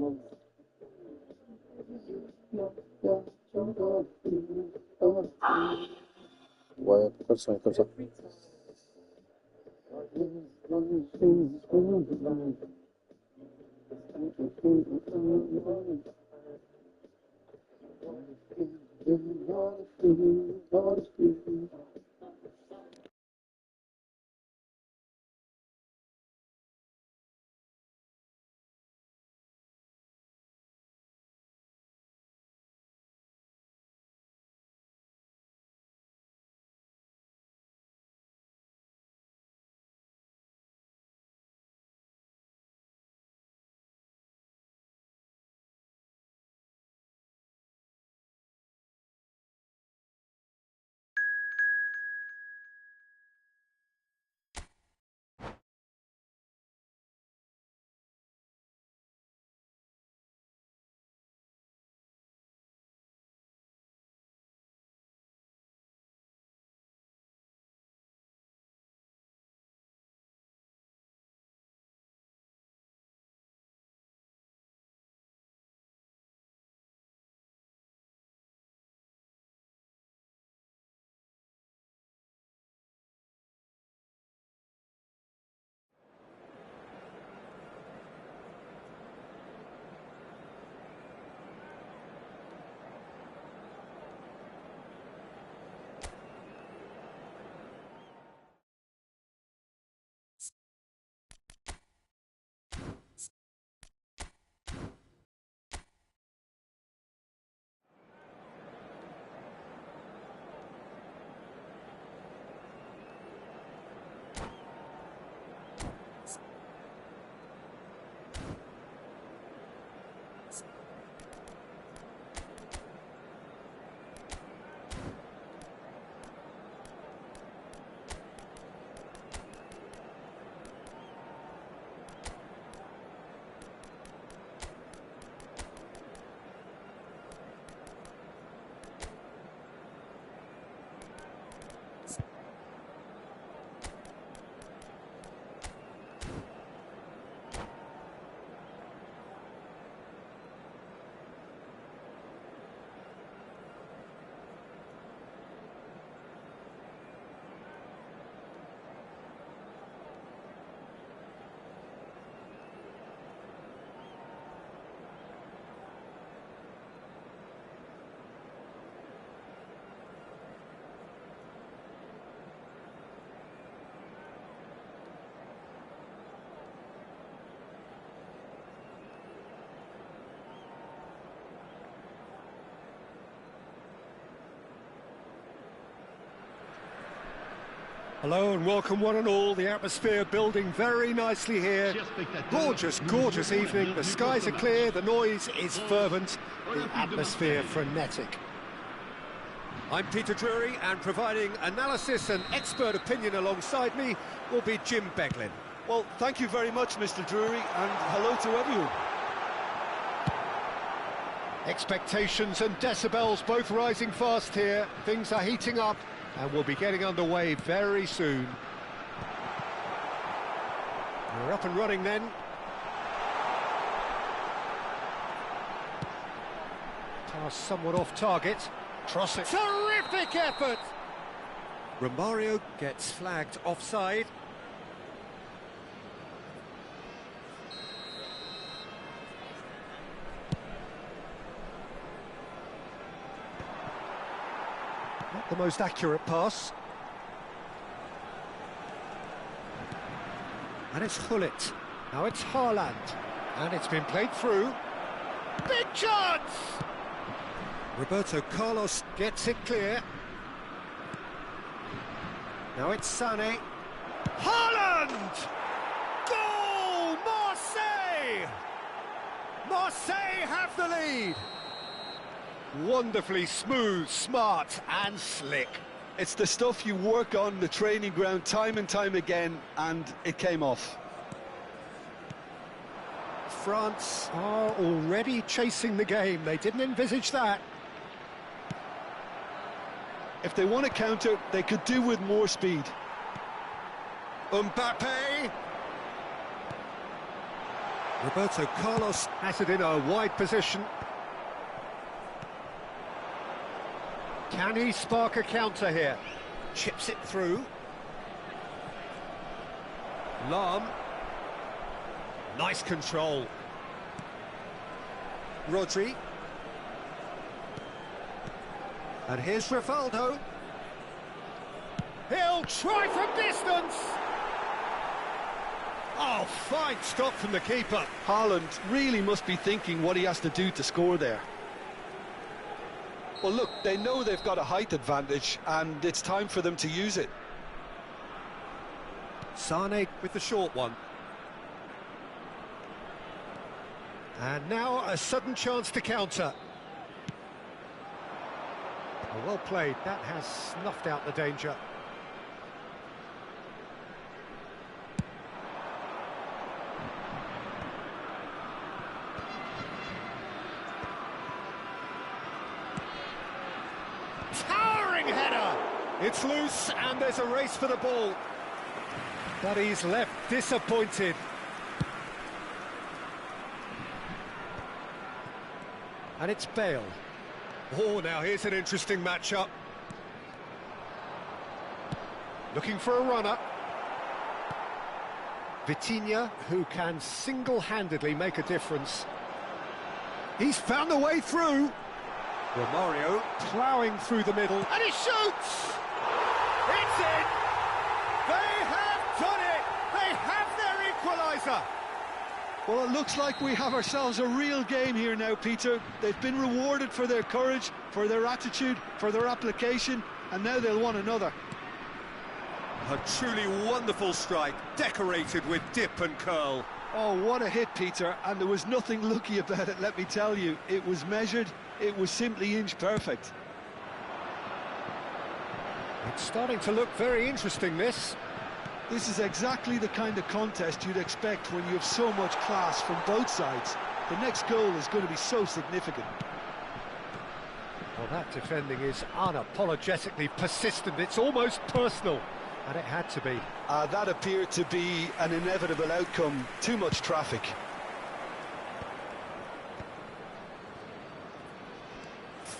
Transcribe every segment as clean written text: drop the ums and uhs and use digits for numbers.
Ouais, pourquoi le son est comme ça? Hello and welcome one and all, the atmosphere building very nicely here. Gorgeous, gorgeous evening, the skies are clear, the noise is fervent, the atmosphere frenetic. I'm Peter Drury, and providing analysis and expert opinion alongside me will be Jim Beglin. Well, thank you very much, Mr. Drury, and hello to everyone. Expectations and decibels both rising fast here, things are heating up. And we'll be getting underway very soon. We're up and running then. Pass somewhat off target. Cross it. Terrific effort! Romario gets flagged offside. Not the most accurate pass. And it's Gullit. Now it's Haaland. And it's been played through. Big chance! Roberto Carlos gets it clear. Now it's Sané. Haaland! Goal! Marseille! Marseille have the lead! Wonderfully smooth, smart and slick. It's the stuff you work on the training ground time and time again, and it came off. France are already chasing the game. They didn't envisage that. If they want to counter, they could do with more speed. Mbappe. Roberto Carlos has it in a wide position. Can he spark a counter here? Chips it through. Lahm. Nice control. Rodri. And here's Rivaldo. He'll try from distance. Oh, fine stop from the keeper. Haaland really must be thinking what he has to do to score there. Well, look, they know they've got a height advantage, and it's time for them to use it. Sane with the short one. And now a sudden chance to counter. Oh, well played. That has snuffed out the danger. Towering header! It's loose and there's a race for the ball. But he's left disappointed. And it's Bale. Oh, now here's an interesting matchup. Looking for a runner. Vitinha, who can single-handedly make a difference. He's found the way through. Romario ploughing through the middle. And he shoots! It's in! They have done it! They have their equaliser! Well, it looks like we have ourselves a real game here now, Peter. They've been rewarded for their courage, for their attitude, for their application, and now they'll want another. A truly wonderful strike, decorated with dip and curl. Oh, what a hit, Peter, and there was nothing lucky about it, let me tell you. It was measured, it was simply inch perfect. It's starting to look very interesting, this. This is exactly the kind of contest you'd expect when you have so much class from both sides. The next goal is going to be so significant. Well, that defending is unapologetically persistent. It's almost personal, and it had to be. That appeared to be an inevitable outcome. Too much traffic.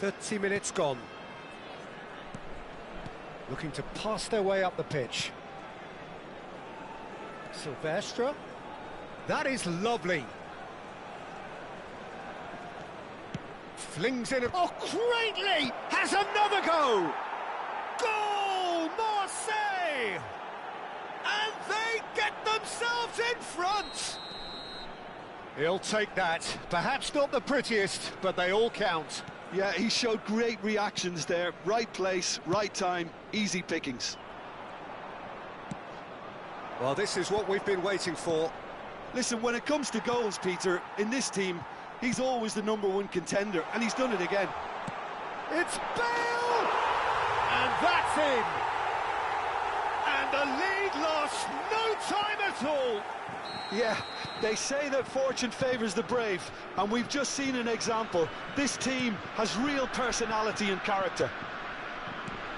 "30 minutes gone. Looking to pass their way up the pitch. Silvestre. That is lovely. Flings in. Oh, greatly! Has another go! Goal! Marseille! And they get themselves in front! He'll take that. Perhaps not the prettiest, but they all count. Yeah, he showed great reactions there. Right place, right time, easy pickings. Well, this is what we've been waiting for. Listen, when it comes to goals, Peter, in this team, he's always the #1 contender, and he's done it again. It's Bale! And that's in! And the lead lost no time at all! Yeah, they say that fortune favours the brave, and we've just seen an example. This team has real personality and character.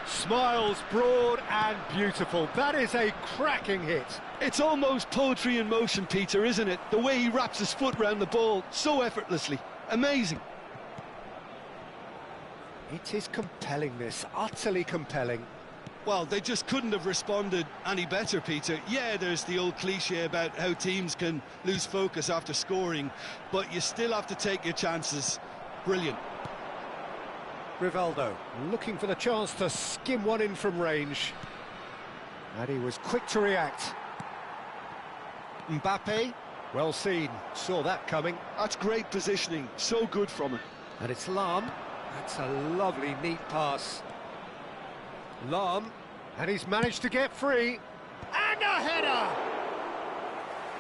Smiles broad and beautiful. That is a cracking hit. It's almost poetry in motion, Peter, isn't it? The way he wraps his foot round the ball so effortlessly. Amazing. It is compelling, this. Utterly compelling. Well, they just couldn't have responded any better, Peter. Yeah, there's the old cliche about how teams can lose focus after scoring, but you still have to take your chances. Brilliant. Rivaldo looking for the chance to skim one in from range. And he was quick to react. Mbappe, well seen, saw that coming. That's great positioning, so good from him. And it's Lahm. That's a lovely, neat pass. Lahm, and he's managed to get free. And a header!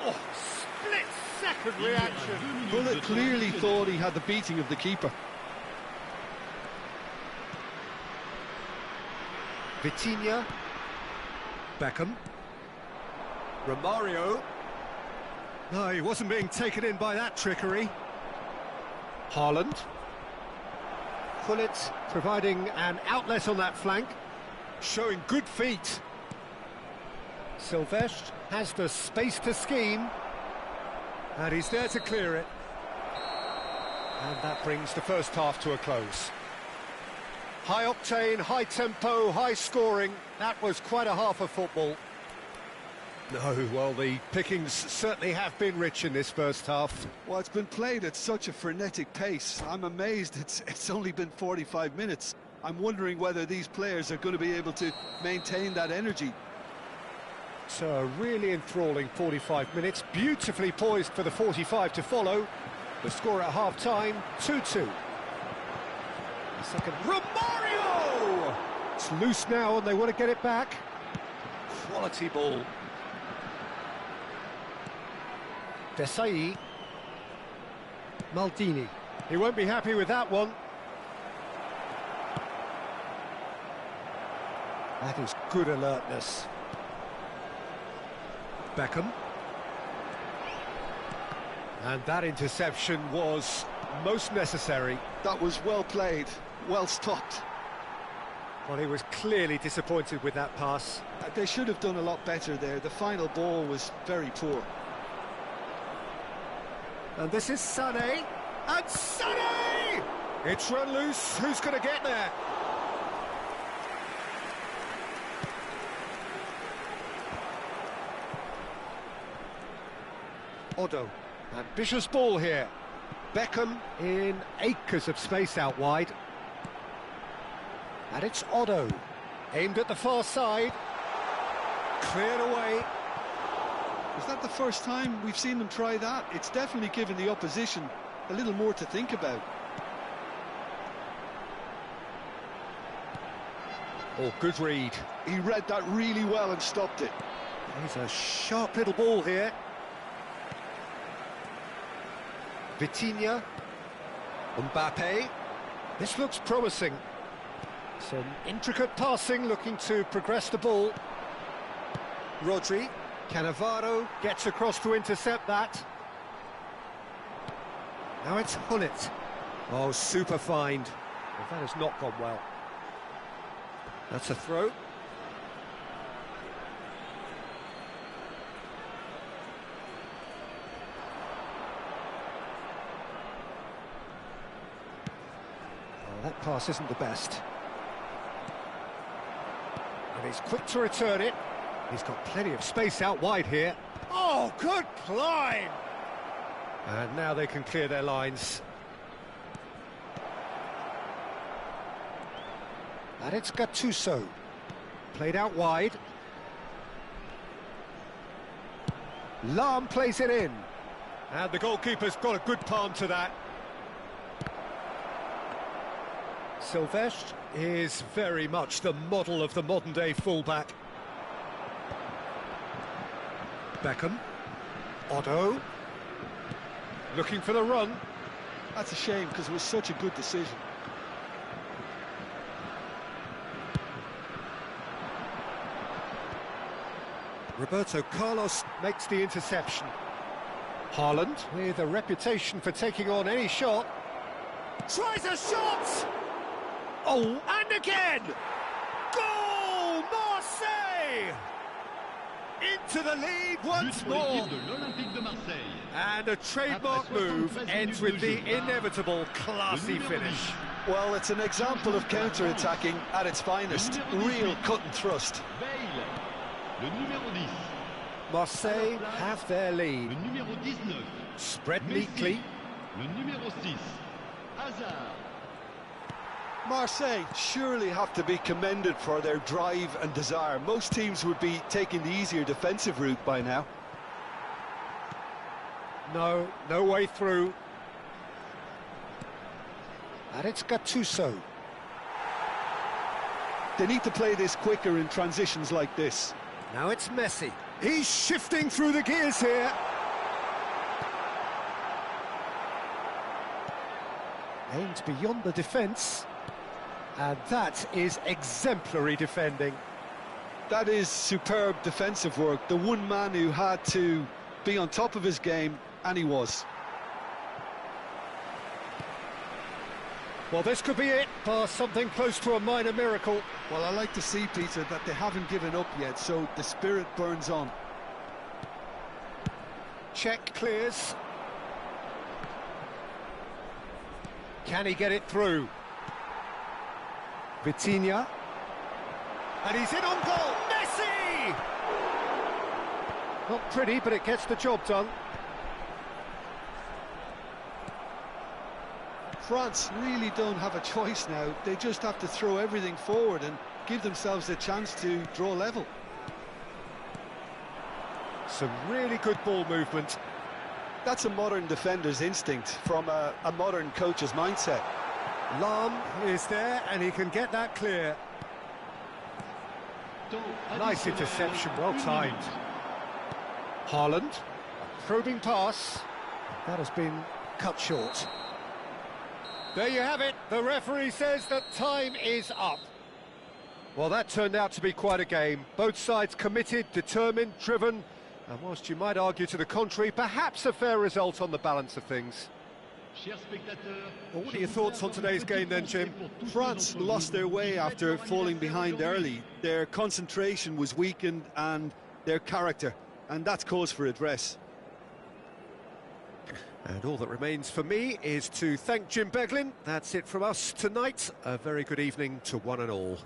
Oh, split-second reaction. Bullet clearly thought he had the beating of the keeper. Vitinha. Beckham. Romario. No, he wasn't being taken in by that trickery. Haaland. Gullit providing an outlet on that flank. Showing good feet. Silvestre has the space to scheme. And he's there to clear it. And that brings the first half to a close. High octane, high tempo, high scoring. That was quite a half of football. No, well, the pickings certainly have been rich in this first half. Well, it's been played at such a frenetic pace. I'm amazed it's only been 45 minutes. I'm wondering whether these players are going to be able to maintain that energy. So a really enthralling 45 minutes, beautifully poised for the 45 to follow. The score at half-time, 2-2. The second, Romario! It's loose now and they want to get it back. Quality ball. Desai. Maldini. He won't be happy with that one. That is good alertness. Beckham. And that interception was most necessary. That was well played, well stopped. Well, he was clearly disappointed with that pass. They should have done a lot better there. The final ball was very poor. And this is Sané. And Sané! It's run loose. Who's going to get there? Odo. Ambitious ball here. Beckham in acres of space out wide. And it's Odo. Aimed at the far side. Cleared away. Is that the first time we've seen them try that? It's definitely given the opposition a little more to think about. Oh, good read. He read that really well and stopped it. There's a sharp little ball here. Vitinha. Mbappe. This looks promising. Some intricate passing, looking to progress the ball. Rodri. Cannavaro gets across to intercept that. Now it's Hullet. Oh, super find. Well, that has not gone well. That's a throw. Oh, that pass isn't the best. And he's quick to return it. He's got plenty of space out wide here. Oh, good climb! And now they can clear their lines. And it's Gattuso. Played out wide. Lahm plays it in. And the goalkeeper's got a good palm to that. Silvestre is very much the model of the modern-day fullback. Beckham. Otto. Looking for the run. That's a shame because it was such a good decision. Roberto Carlos makes the interception. Haaland, with a reputation for taking on any shot. Tries a shot! Oh, and again! Goal! Marseille! Into the lead once more. And a trademark move ends with the inevitable classy finish. Well, it's an example of counter-attacking at its finest. Real cut and thrust. Marseille have their lead. Spread neatly. Marseille surely have to be commended for their drive and desire. Most teams would be taking the easier defensive route by now. No way through. And it's Gattuso. They need to play this quicker in transitions like this. Now it's Messi. He's shifting through the gears here. Aimed beyond the defence. And that is exemplary defending. That is superb defensive work. The one man who had to be on top of his game, and he was. Well, this could be it, for something close to a minor miracle. Well, I like to see, Peter, that they haven't given up yet, so the spirit burns on. Check clears. Can he get it through? Vitinha. And he's in on goal. Messi! Not pretty, but it gets the job done. France really don't have a choice now. They just have to throw everything forward and give themselves a chance to draw level. Some really good ball movement. That's a modern defender's instinct from a modern coach's mindset. Lam is there and he can get that clear. Nice interception, well timed. Haaland, a probing pass. That has been cut short. There you have it. The referee says that time is up. Well, that turned out to be quite a game. Both sides committed, determined, driven. And whilst you might argue to the contrary, perhaps a fair result on the balance of things. Well, what are your thoughts on today's game then, Jim? France lost their way after falling behind early. Their concentration was weakened and their character, and that's cause for address. And all that remains for me is to thank Jim Beglin. That's it from us tonight. A very good evening to one and all.